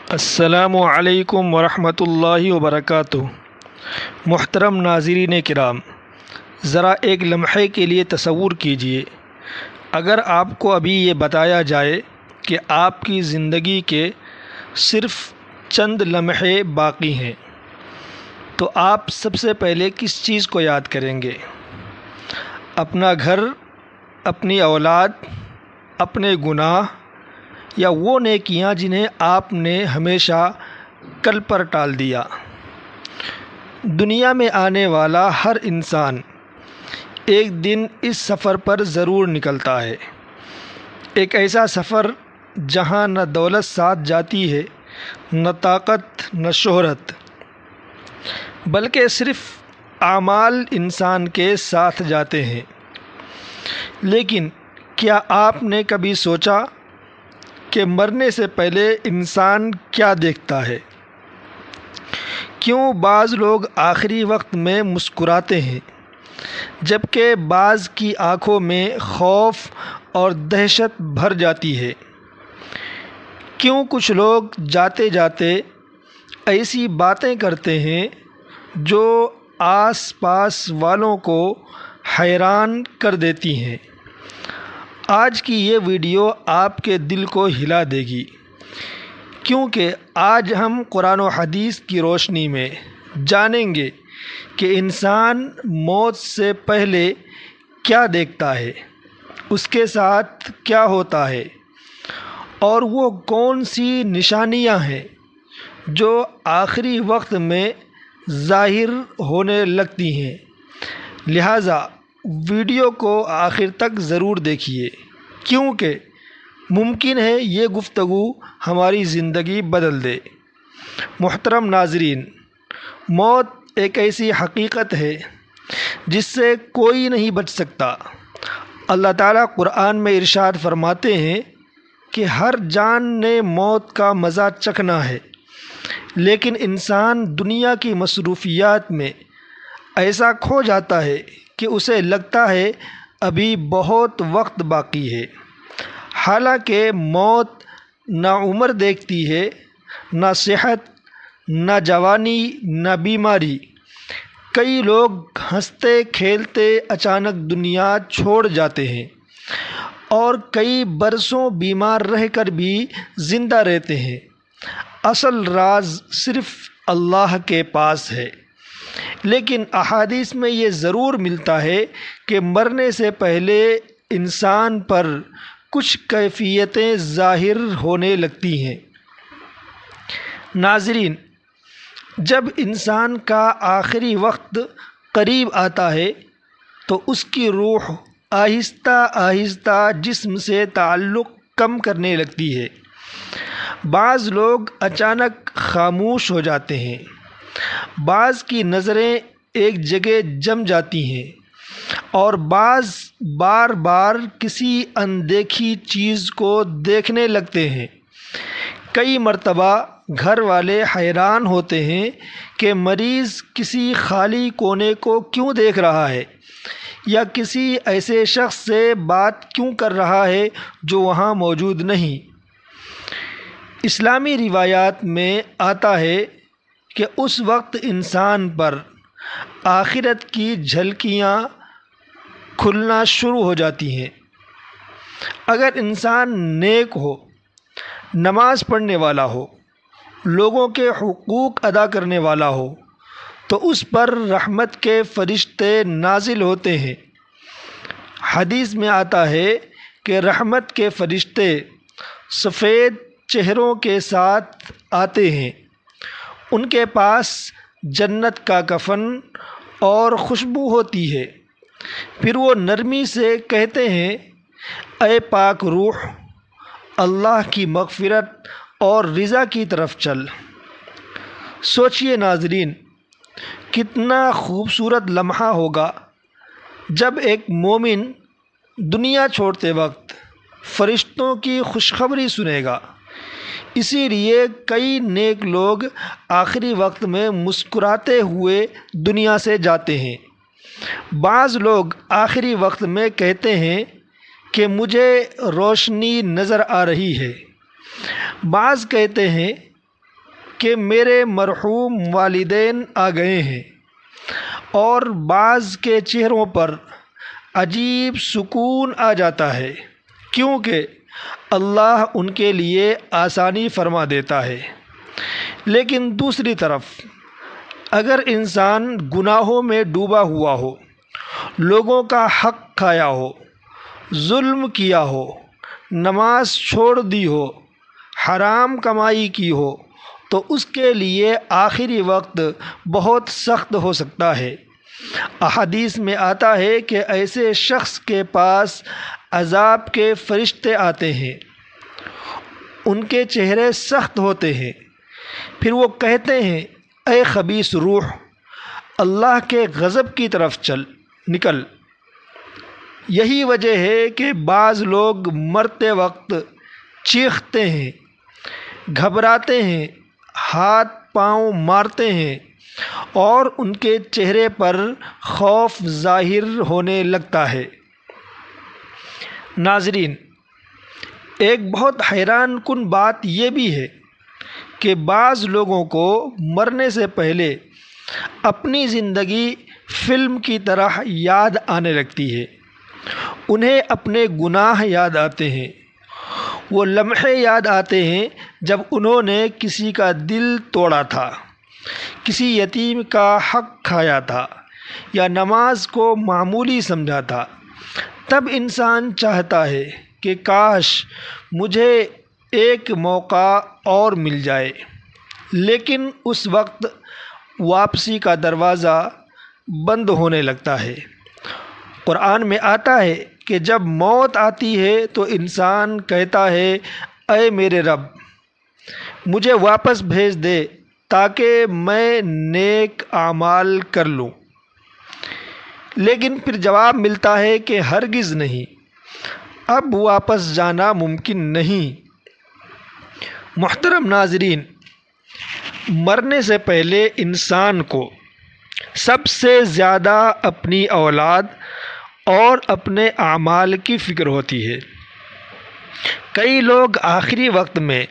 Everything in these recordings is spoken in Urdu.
السلام علیکم ورحمۃ اللہ وبرکاتہ۔ محترم ناظرین کرام، ذرا ایک لمحے کے لیے تصور کیجیے، اگر آپ کو ابھی یہ بتایا جائے کہ آپ کی زندگی کے صرف چند لمحے باقی ہیں تو آپ سب سے پہلے کس چیز کو یاد کریں گے؟ اپنا گھر، اپنی اولاد، اپنے گناہ، یا وہ نیکیاں جنہیں آپ نے ہمیشہ کل پر ٹال دیا؟ دنیا میں آنے والا ہر انسان ایک دن اس سفر پر ضرور نکلتا ہے، ایک ایسا سفر جہاں نہ دولت ساتھ جاتی ہے، نہ طاقت، نہ شہرت، بلکہ صرف اعمال انسان کے ساتھ جاتے ہیں۔ لیکن کیا آپ نے کبھی سوچا کہ مرنے سے پہلے انسان کیا دیکھتا ہے؟ کیوں بعض لوگ آخری وقت میں مسکراتے ہیں جبکہ بعض کی آنکھوں میں خوف اور دہشت بھر جاتی ہے؟ کیوں کچھ لوگ جاتے جاتے ایسی باتیں کرتے ہیں جو آس پاس والوں کو حیران کر دیتی ہیں؟ آج کی یہ ویڈیو آپ کے دل کو ہلا دے گی، کیونکہ آج ہم قرآن و حدیث کی روشنی میں جانیں گے کہ انسان موت سے پہلے کیا دیکھتا ہے، اس کے ساتھ کیا ہوتا ہے، اور وہ کون سی نشانیاں ہیں جو آخری وقت میں ظاہر ہونے لگتی ہیں۔ لہٰذا ویڈیو کو آخر تک ضرور دیکھیے، کیونکہ ممکن ہے یہ گفتگو ہماری زندگی بدل دے۔ محترم ناظرین، موت ایک ایسی حقیقت ہے جس سے کوئی نہیں بچ سکتا۔ اللہ تعالیٰ قرآن میں ارشاد فرماتے ہیں کہ ہر جان نے موت کا مزہ چکھنا ہے، لیکن انسان دنیا کی مصروفیات میں ایسا کھو جاتا ہے کہ اسے لگتا ہے ابھی بہت وقت باقی ہے۔ حالانکہ موت نہ عمر دیکھتی ہے، نہ صحت، نہ جوانی، نہ بیماری۔ کئی لوگ ہنستے کھیلتے اچانک دنیا چھوڑ جاتے ہیں، اور کئی برسوں بیمار رہ کر بھی زندہ رہتے ہیں۔ اصل راز صرف اللہ کے پاس ہے۔ لیکن احادیث میں یہ ضرور ملتا ہے کہ مرنے سے پہلے انسان پر کچھ کیفیتیں ظاہر ہونے لگتی ہیں۔ ناظرین، جب انسان کا آخری وقت قریب آتا ہے تو اس کی روح آہستہ آہستہ جسم سے تعلق کم کرنے لگتی ہے۔ بعض لوگ اچانک خاموش ہو جاتے ہیں، بعض کی نظریں ایک جگہ جم جاتی ہیں، اور بعض بار بار کسی اندیکھی چیز کو دیکھنے لگتے ہیں۔ کئی مرتبہ گھر والے حیران ہوتے ہیں کہ مریض کسی خالی کونے کو کیوں دیکھ رہا ہے، یا کسی ایسے شخص سے بات کیوں کر رہا ہے جو وہاں موجود نہیں۔ اسلامی روایات میں آتا ہے کہ اس وقت انسان پر آخرت کی جھلکیاں کھلنا شروع ہو جاتی ہیں۔ اگر انسان نیک ہو، نماز پڑھنے والا ہو، لوگوں کے حقوق ادا کرنے والا ہو، تو اس پر رحمت کے فرشتے نازل ہوتے ہیں۔ حدیث میں آتا ہے کہ رحمت کے فرشتے سفید چہروں کے ساتھ آتے ہیں، ان کے پاس جنت کا کفن اور خوشبو ہوتی ہے۔ پھر وہ نرمی سے کہتے ہیں، اے پاک روح، اللہ کی مغفرت اور رضا کی طرف چل۔ سوچئے ناظرین، کتنا خوبصورت لمحہ ہوگا جب ایک مومن دنیا چھوڑتے وقت فرشتوں کی خوشخبری سنے گا۔ اسی لیے کئی نیک لوگ آخری وقت میں مسکراتے ہوئے دنیا سے جاتے ہیں۔ بعض لوگ آخری وقت میں کہتے ہیں کہ مجھے روشنی نظر آ رہی ہے۔ بعض کہتے ہیں کہ میرے مرحوم والدین آ گئے ہیں، اور بعض کے چہروں پر عجیب سکون آ جاتا ہے، کیونکہ اللہ ان کے لیے آسانی فرما دیتا ہے۔ لیکن دوسری طرف اگر انسان گناہوں میں ڈوبا ہوا ہو، لوگوں کا حق کھایا ہو، ظلم کیا ہو، نماز چھوڑ دی ہو، حرام کمائی کی ہو، تو اس کے لیے آخری وقت بہت سخت ہو سکتا ہے۔ احادیث میں آتا ہے کہ ایسے شخص کے پاس عذاب کے فرشتے آتے ہیں، ان کے چہرے سخت ہوتے ہیں، پھر وہ کہتے ہیں اے خبیث روح، اللہ کے غضب کی طرف نکل۔ یہی وجہ ہے کہ بعض لوگ مرتے وقت چیختے ہیں، گھبراتے ہیں، ہاتھ پاؤں مارتے ہیں، اور ان کے چہرے پر خوف ظاہر ہونے لگتا ہے۔ ناظرین، ایک بہت حیران کن بات یہ بھی ہے کہ بعض لوگوں کو مرنے سے پہلے اپنی زندگی فلم کی طرح یاد آنے لگتی ہے۔ انہیں اپنے گناہ یاد آتے ہیں، وہ لمحے یاد آتے ہیں جب انہوں نے کسی کا دل توڑا تھا، کسی یتیم کا حق کھایا تھا، یا نماز کو معمولی سمجھا تھا۔ تب انسان چاہتا ہے کہ کاش مجھے ایک موقع اور مل جائے، لیکن اس وقت واپسی کا دروازہ بند ہونے لگتا ہے۔ قرآن میں آتا ہے کہ جب موت آتی ہے تو انسان کہتا ہے اے میرے رب، مجھے واپس بھیج دے تاکہ میں نیک اعمال کر لوں، لیکن پھر جواب ملتا ہے کہ ہرگز نہیں، اب واپس جانا ممکن نہیں۔ محترم ناظرین، مرنے سے پہلے انسان کو سب سے زیادہ اپنی اولاد اور اپنے اعمال کی فکر ہوتی ہے۔ کئی لوگ آخری وقت میں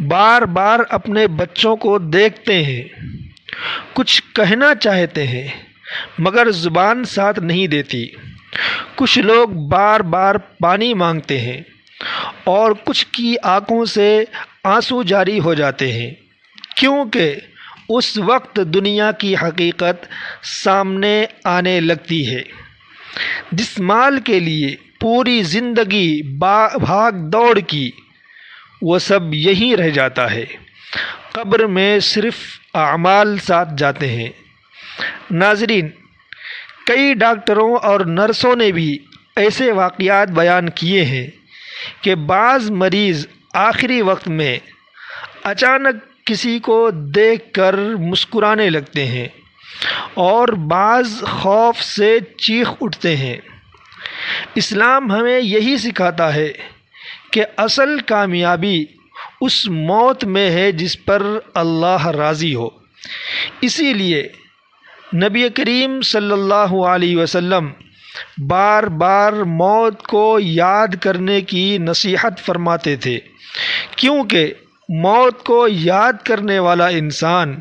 بار بار اپنے بچوں کو دیکھتے ہیں، کچھ کہنا چاہتے ہیں مگر زبان ساتھ نہیں دیتی۔ کچھ لوگ بار بار پانی مانگتے ہیں، اور کچھ کی آنکھوں سے آنسو جاری ہو جاتے ہیں، کیونکہ اس وقت دنیا کی حقیقت سامنے آنے لگتی ہے۔ جس مال کے لیے پوری زندگی بھاگ دوڑ کی، وہ سب یہیں رہ جاتا ہے، قبر میں صرف اعمال ساتھ جاتے ہیں۔ ناظرین، کئی ڈاکٹروں اور نرسوں نے بھی ایسے واقعات بیان کیے ہیں کہ بعض مریض آخری وقت میں اچانک کسی کو دیکھ کر مسکرانے لگتے ہیں، اور بعض خوف سے چیخ اٹھتے ہیں۔ اسلام ہمیں یہی سکھاتا ہے کہ اصل کامیابی اس موت میں ہے جس پر اللہ راضی ہو۔ اسی لیے نبی کریم صلی اللہ علیہ وسلم بار بار موت کو یاد کرنے کی نصیحت فرماتے تھے، کیونکہ موت کو یاد کرنے والا انسان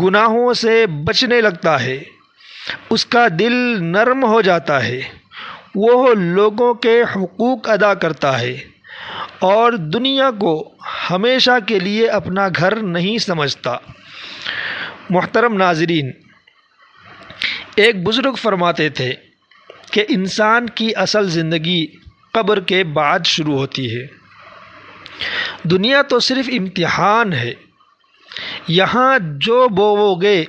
گناہوں سے بچنے لگتا ہے، اس کا دل نرم ہو جاتا ہے، وہ لوگوں کے حقوق ادا کرتا ہے، اور دنیا کو ہمیشہ کے لیے اپنا گھر نہیں سمجھتا۔ محترم ناظرین، ایک بزرگ فرماتے تھے کہ انسان کی اصل زندگی قبر کے بعد شروع ہوتی ہے۔ دنیا تو صرف امتحان ہے، یہاں جو بوؤ گے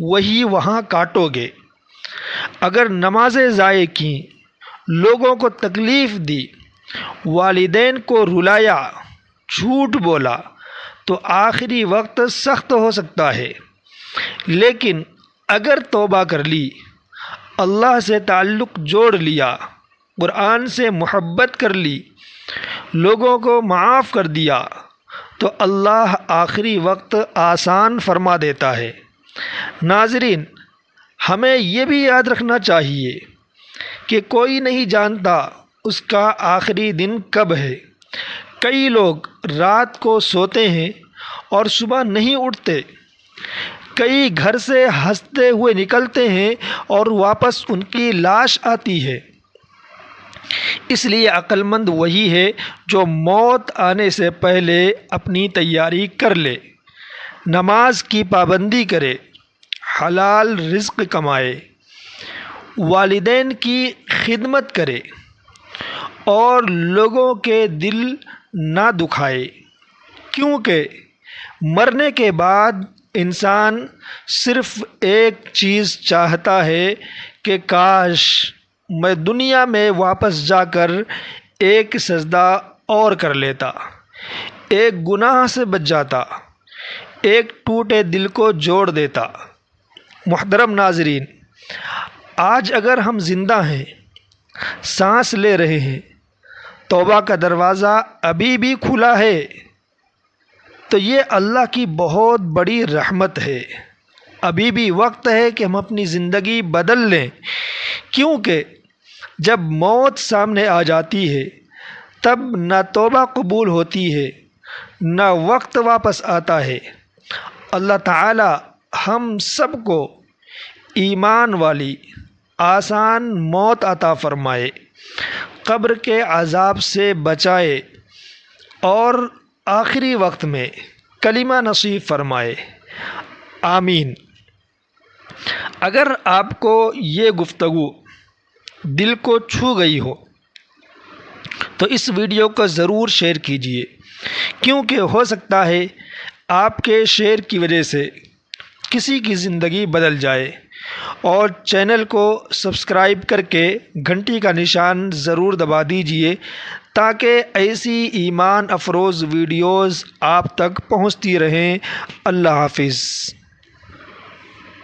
وہی وہاں کاٹو گے۔ اگر نمازیں ضائع کیں، لوگوں کو تکلیف دی، والدین کو رلایا، جھوٹ بولا، تو آخری وقت سخت ہو سکتا ہے، لیکن اگر توبہ کر لی، اللہ سے تعلق جوڑ لیا، قرآن سے محبت کر لی، لوگوں کو معاف کر دیا، تو اللہ آخری وقت آسان فرما دیتا ہے۔ ناظرین، ہمیں یہ بھی یاد رکھنا چاہیے کہ کوئی نہیں جانتا اس کا آخری دن کب ہے۔ کئی لوگ رات کو سوتے ہیں اور صبح نہیں اٹھتے۔ کئی گھر سے ہنستے ہوئے نکلتے ہیں اور واپس ان کی لاش آتی ہے۔ اس لیے عقل مند وہی ہے جو موت آنے سے پہلے اپنی تیاری کر لے، نماز کی پابندی کرے، حلال رزق کمائے، والدین کی خدمت کرے اور لوگوں کے دل نہ دکھائے، کیونکہ مرنے کے بعد انسان صرف ایک چیز چاہتا ہے کہ کاش میں دنیا میں واپس جا کر ایک سجدہ اور کر لیتا، ایک گناہ سے بچ جاتا، ایک ٹوٹے دل کو جوڑ دیتا۔ محترم ناظرین، آج اگر ہم زندہ ہیں، سانس لے رہے ہیں، توبہ کا دروازہ ابھی بھی کھلا ہے، تو یہ اللہ کی بہت بڑی رحمت ہے۔ ابھی بھی وقت ہے کہ ہم اپنی زندگی بدل لیں، کیونکہ جب موت سامنے آ جاتی ہے تب نہ توبہ قبول ہوتی ہے نہ وقت واپس آتا ہے۔ اللہ تعالی ہم سب کو ایمان والی آسان موت عطا فرمائے، قبر کے عذاب سے بچائے اور آخری وقت میں کلمہ نصیب فرمائے، آمین۔ اگر آپ کو یہ گفتگو دل کو چھو گئی ہو تو اس ویڈیو کو ضرور شیئر کیجیے، کیونکہ ہو سکتا ہے آپ کے شیئر کی وجہ سے کسی کی زندگی بدل جائے، اور چینل کو سبسکرائب کر کے گھنٹی کا نشان ضرور دبا دیجیے تاکہ ایسی ایمان افروز ویڈیوز آپ تک پہنچتی رہیں۔ اللہ حافظ۔